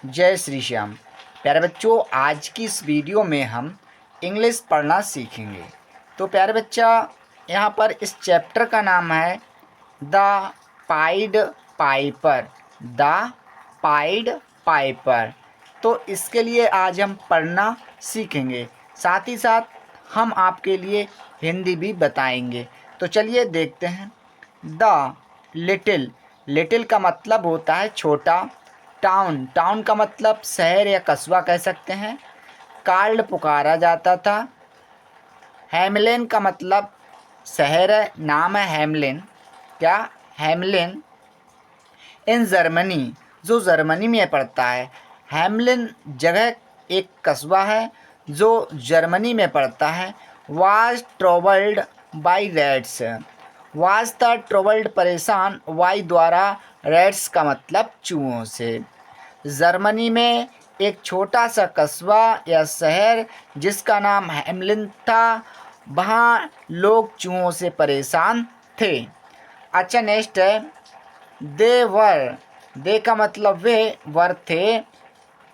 जय श्री श्याम। प्यारे बच्चों, आज की इस वीडियो में हम इंग्लिश पढ़ना सीखेंगे। तो प्यारे बच्चा, यहाँ पर इस चैप्टर का नाम है the pied Piper. The pied Piper. तो इसके लिए आज हम पढ़ना सीखेंगे, साथ ही साथ हम आपके लिए हिंदी भी बताएंगे। तो चलिए देखते हैं। The little. लिटिल का मतलब होता है छोटा। टाउन। टाउन का मतलब शहर या कस्बा कह सकते हैं। कार्ल पुकारा जाता था। हैमलिन का मतलब शहर है, नाम है हैमलिन। क्या? हैमलिन इन जर्मनी, जो जर्मनी में पड़ता है। हैमलिन जगह एक कस्बा है जो जर्मनी में पड़ता है। Was troubled by rats. Was था ट्रोवल्ड परेशान, वाई द्वारा, रैट्स का मतलब चूहों से। जर्मनी में एक छोटा सा कस्बा या शहर जिसका नाम हैमलिन था, वहाँ लोग चूहों से परेशान थे। अच्छा, नेक्स्ट है दे वर। दे का मतलब वे, वर थे।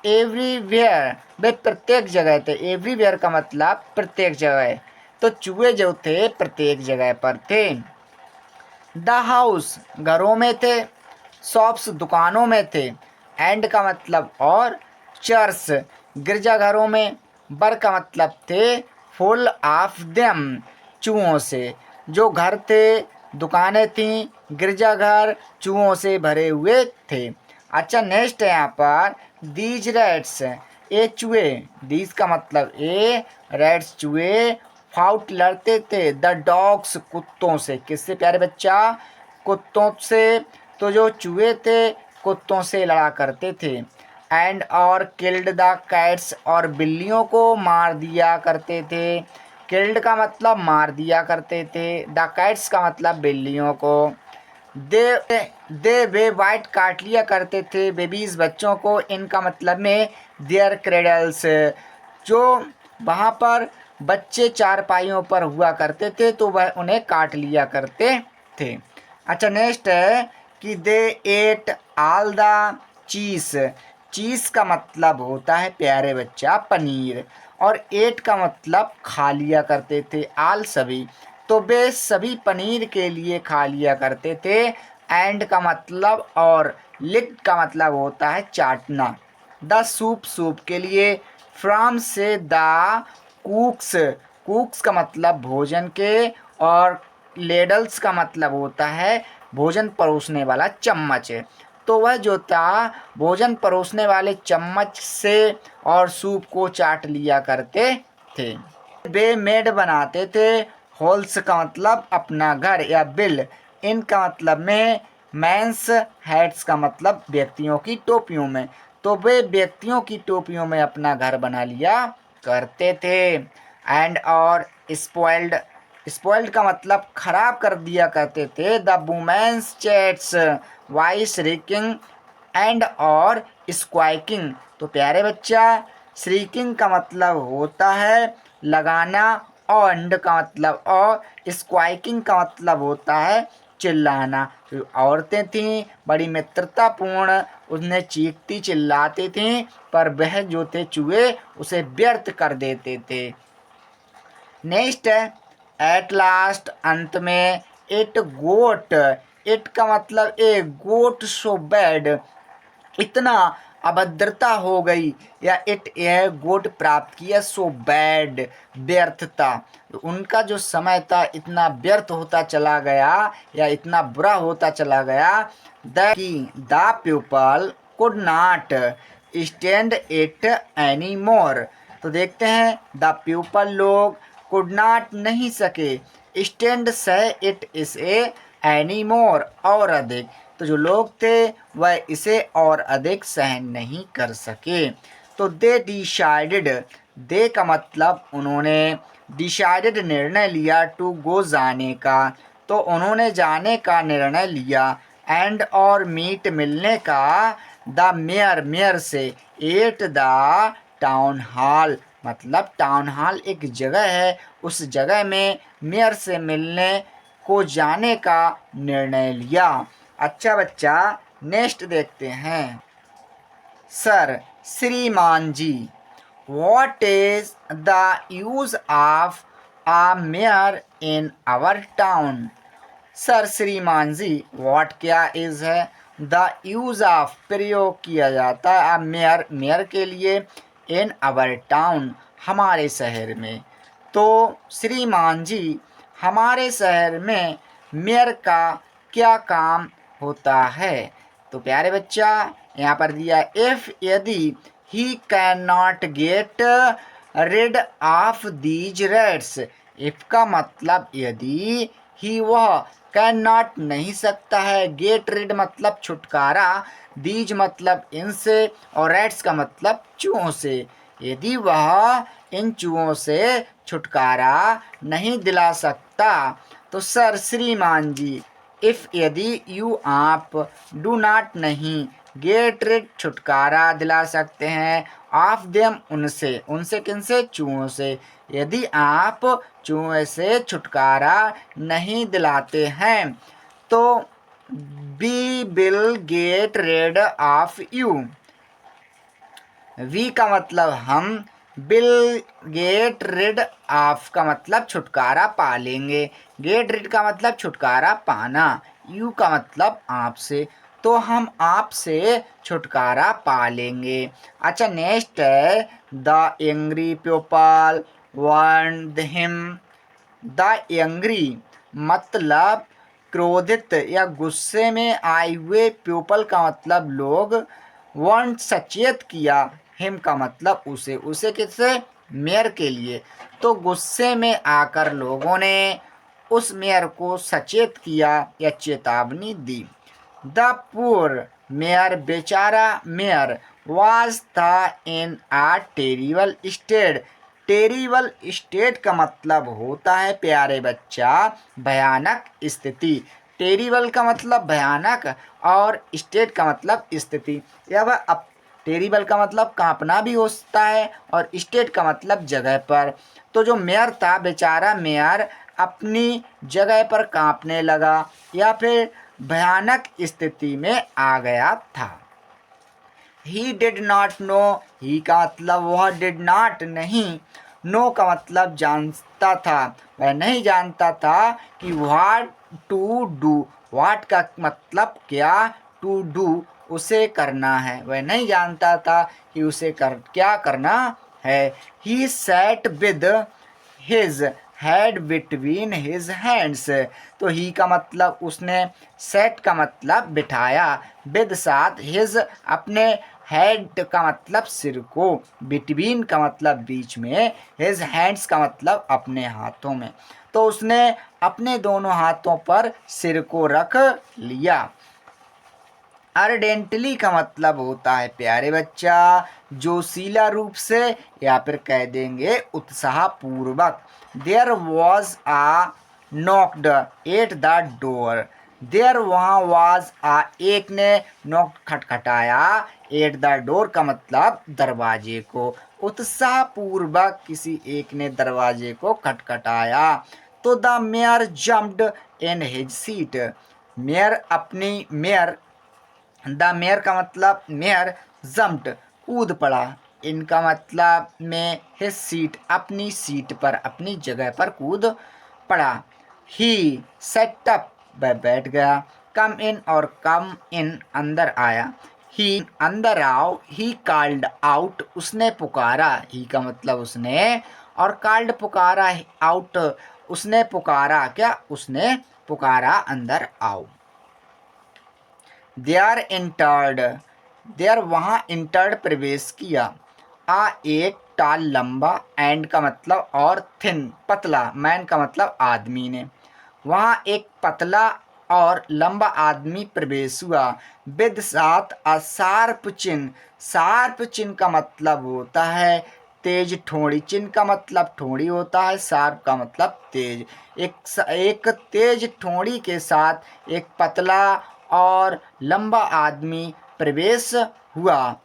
एवरीवेयर, वे प्रत्येक जगह थे। एवरीवेयर का मतलब प्रत्येक जगह। तो चूहे जो थे प्रत्येक जगह पर थे। द हाउस, घरों में थे। शॉप्स, दुकानों में थे। एंड का मतलब और। चर्च, गिरजाघरों में। बर का मतलब थे फुल ऑफ देम, चूहों से। जो घर थे, दुकानें थीं, गिरजाघर चूहों से भरे हुए थे। अच्छा, नेक्स्ट है यहाँ पर दीज रैट्स, ये चूहे। दीज का मतलब ए, रैट्स चूहे। फाउट लड़ते थे द डॉग्स, कुत्तों से। किससे प्यारे बच्चा? कुत्तों से। तो जो चूहे थे कुत्तों से लड़ा करते थे। एंड और किल्ड द कैट्स, और बिल्लियों को मार दिया करते थे। किल्ड का मतलब मार दिया करते थे। द कैट्स का मतलब बिल्लियों को। दे वे वाइट, काट लिया करते थे बेबीज, बच्चों को। इनका मतलब में देयर क्रेडल्स, जो वहाँ पर बच्चे चारपाइयों पर हुआ करते थे तो वह उन्हें काट लिया करते थे। अच्छा, नेक्स्ट है कि दे एट ऑल द चीज़। चीज़ का मतलब होता है प्यारे बच्चा पनीर, और एट का मतलब खा लिया करते थे। आल सभी, तो वे सभी पनीर के लिए खा लिया करते थे। एंड का मतलब और। लिक का मतलब होता है चाटना। द सूप, सूप के लिए। फ्राम से द कुक्स। कुक्स का मतलब भोजन के, और लेडल्स का मतलब होता है भोजन परोसने वाला चम्मच। तो वह जो था भोजन परोसने वाले चम्मच से और सूप को चाट लिया करते थे। वे मेड बनाते थे। होल्स का मतलब अपना घर या बिल। इनका मतलब में मैंस। हैट्स का मतलब व्यक्तियों की टोपियों में। तो वे व्यक्तियों की टोपियों में अपना घर बना लिया करते थे। एंड और स्पॉइल्ड। स्पॉइल्ड का मतलब खराब कर दिया करते थे। The women's chats voice shrieking and और स्क्वाइकिंग। तो प्यारे बच्चा, श्रीकिंग का मतलब होता है लगाना, और एंड का मतलब और। स्क्वाइकिंग का मतलब होता है चिल्लाना। तो औरतें थीं बड़ी मित्रतापूर्ण, उन्हें चीखती चिल्लाती थीं, पर वह जो थे चूहे उसे व्यर्थ कर देते थे। नेक्स्ट है एट लास्ट, अंत में। It goat. इट का मतलब ए गोट सो बैड, इतना अभद्रता हो गई, या इट यह गोट प्राप्त किया। सो बैड, व्यर्थता। उनका जो समय था इतना व्यर्थ होता चला गया, या इतना बुरा होता चला गया। The people could not stand it any more. तो देखते हैं, द पीपल लोग, कुड नॉट नहीं सके, स्टैंड सह, इट इसे, एनी मोर और अधिक। तो जो लोग थे वह इसे और अधिक सहन नहीं कर सके। तो दे डिसाइडेड। दे का मतलब उन्होंने, डिसाइडेड निर्णय लिया, टू गो जाने का। तो उन्होंने जाने का निर्णय लिया। एंड और मीट मिलने का। द मेयर, मेयर से। एट द टाउन हॉल, मतलब टाउन हॉल एक जगह है, उस जगह में मेयर से मिलने को जाने का निर्णय लिया। अच्छा बच्चा, नेक्स्ट देखते हैं। सर श्रीमान जी, what is the use of a mayor in our town? Sir श्रीमान जी, what क्या is है, द यूज ऑफ प्रयोग किया जाता है, अब मेयर मेयर के लिए, इन अवर टाउन हमारे शहर में। तो श्रीमान जी, हमारे शहर में मेयर का क्या काम होता है? तो प्यारे बच्चा, यहाँ पर दिया इफ यदि he can not get rid of these reds. If का मतलब यदि, ही वह, कैन नॉट नहीं सकता है, गेट रिड मतलब छुटकारा, दीज मतलब इनसे, और रेड्स का मतलब चूहों से। यदि वह इन चूहों से छुटकारा नहीं दिला सकता, तो सर श्रीमान जी, इफ यदि, यू आप, डू नॉट नहीं, गेट रिड छुटकारा दिला सकते हैं, ऑफ देम उनसे, उनसे किनसे, चूहों से। यदि आप चूहे से छुटकारा नहीं दिलाते हैं, तो we will get rid of you. We का मतलब हम, विल गेट रिड ऑफ का मतलब छुटकारा पा लेंगे, गेट रिड का मतलब छुटकारा पाना, यू का मतलब आपसे, तो हम आपसे छुटकारा पा लेंगे। अच्छा, नेक्स्ट है the angry people warned him. The angry मतलब क्रोधित या गुस्से में आए हुए, पीपल का मतलब लोग, वार्न्ड सचेत किया, हिम का मतलब उसे, उसे किससे, मेयर के लिए। तो गुस्से में आकर लोगों ने उस मेयर को सचेत किया या चेतावनी दी। द पुअर मेयर, बेचारा मेयर, वाज था इन आ टेरिबल स्टेट। टेरिबल स्टेट का मतलब होता है प्यारे बच्चा, भयानक स्थिति। टेरिबल का मतलब भयानक, और स्टेट का मतलब स्थिति। या वह अब टेरिबल का मतलब कांपना भी होता है, और स्टेट का मतलब जगह पर। तो जो मेयर था, बेचारा मेयर अपनी जगह पर कांपने लगा, या फिर भयानक स्थिति में आ गया था। ही डिड नॉट नो, ही का मतलब वह, डिड नॉट नहीं, नो का मतलब जानता था, वह नहीं जानता था कि व्हाट टू डू, व्हाट का मतलब क्या, टू डू उसे करना है, वह नहीं जानता था कि उसे क्या करना है। He sat with his had between his hands. तो ही का मतलब उसने, सेट का मतलब बिठाया, विद साथ, हिज अपने, हेड का मतलब सिर को, बिटवीन का मतलब बीच में, हिज हैंड्स का मतलब अपने हाथों में। तो उसने अपने दोनों हाथों पर सिर को रख लिया। अर्डेंटली का मतलब होता है प्यारे बच्चा, जोशीला रूप से, या फिर कह देंगे उत्साहपूर्वक। There was a knocked at the door. There वहाँ, वाज आ एक ने, नॉक खटखटाया, एट द डोर का मतलब दरवाजे को, उत्साहपूर्वक किसी एक ने दरवाजे को खटखटाया। तो the mayor jumped in his seat. Mayor अपनी, मेयर, द मेयर का मतलब मेयर, जम्प्ड कूद पड़ा, इनका मतलब में हिज सीट अपनी सीट पर, अपनी जगह पर कूद पड़ा। ही सेट अप, वह बैठ गया। कम इन और कम इन अंदर आया। ही अंदर आओ। ही कॉल्ड आउट, उसने पुकारा, ही का मतलब उसने, और कॉल्ड पुकारा, आउट उसने पुकारा, क्या उसने पुकारा, अंदर आओ। देयर इंटर्ड, देयर वहाँ इंटर्ड प्रवेश किया। आ एक टाल लंबा, एंड का मतलब और, थिन पतला, मैन का मतलब आदमी ने, वहाँ एक पतला और लंबा आदमी प्रवेश हुआ। विद साथ अ शार्प चिन्ह, शार्प चिन्ह का मतलब होता है तेज ठोड़ी, चिन्ह का मतलब ठोड़ी होता है, शार्प का मतलब तेज। एक तेज ठोड़ी के साथ एक पतला और लंबा आदमी प्रवेश हुआ।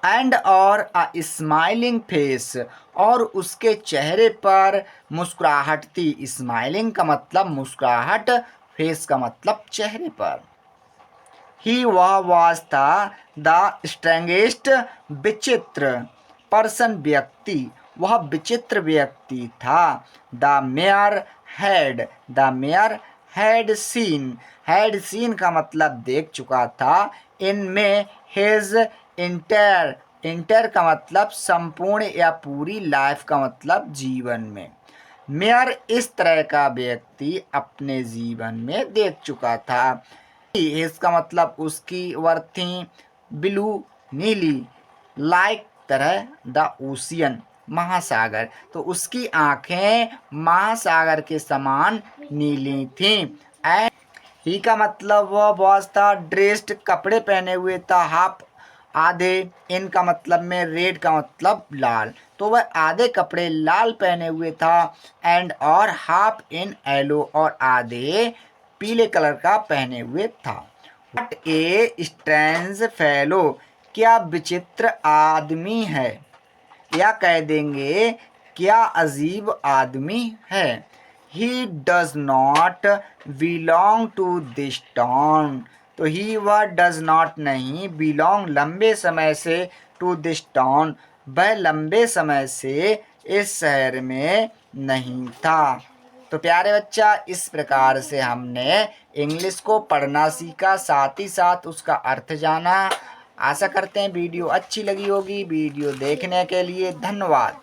एंड और अ स्माइलिंग फेस, और उसके चेहरे पर मुस्कुराहट थी। स्माइलिंग का मतलब मुस्कुराहट, फेस का मतलब चेहरे पर। ही वह वाज था द स्ट्रेंगेस्ट विचित्र पर्सन व्यक्ति, वह विचित्र व्यक्ति था। द मेयर हैड सीन का मतलब देख चुका था। इनमें हिज इंटर का मतलब संपूर्ण या पूरी, लाइफ का मतलब जीवन में। मेयर इस तरह का व्यक्ति अपने जीवन में देख चुका था। इसका मतलब उसकी वर्थ थी ब्लू नीली, लाइक तरह द ओशियन महासागर, तो उसकी आंखें महासागर के समान नीली थीं। एंड ही का मतलब वह बॉस था ड्रेस्ड कपड़े पहने हुए था, हाफ आधे, इन का मतलब में रेड का मतलब लाल, तो वह आधे कपड़े लाल पहने हुए था। एंड और हाफ इन येलो, और आधे पीले कलर का पहने हुए था। व्हाट ए स्ट्रेंज फेलो, क्या विचित्र आदमी है, या कह देंगे क्या अजीब आदमी है। He does not belong to this town, तो ही वह डज नॉट नहीं, बिलोंग लंबे समय से, टू दिस टाउन वह लंबे समय से इस शहर में नहीं था। तो प्यारे बच्चा, इस प्रकार से हमने इंग्लिश को पढ़ना सीखा, साथ ही साथ उसका अर्थ जाना। आशा करते हैं वीडियो अच्छी लगी होगी। वीडियो देखने के लिए धन्यवाद।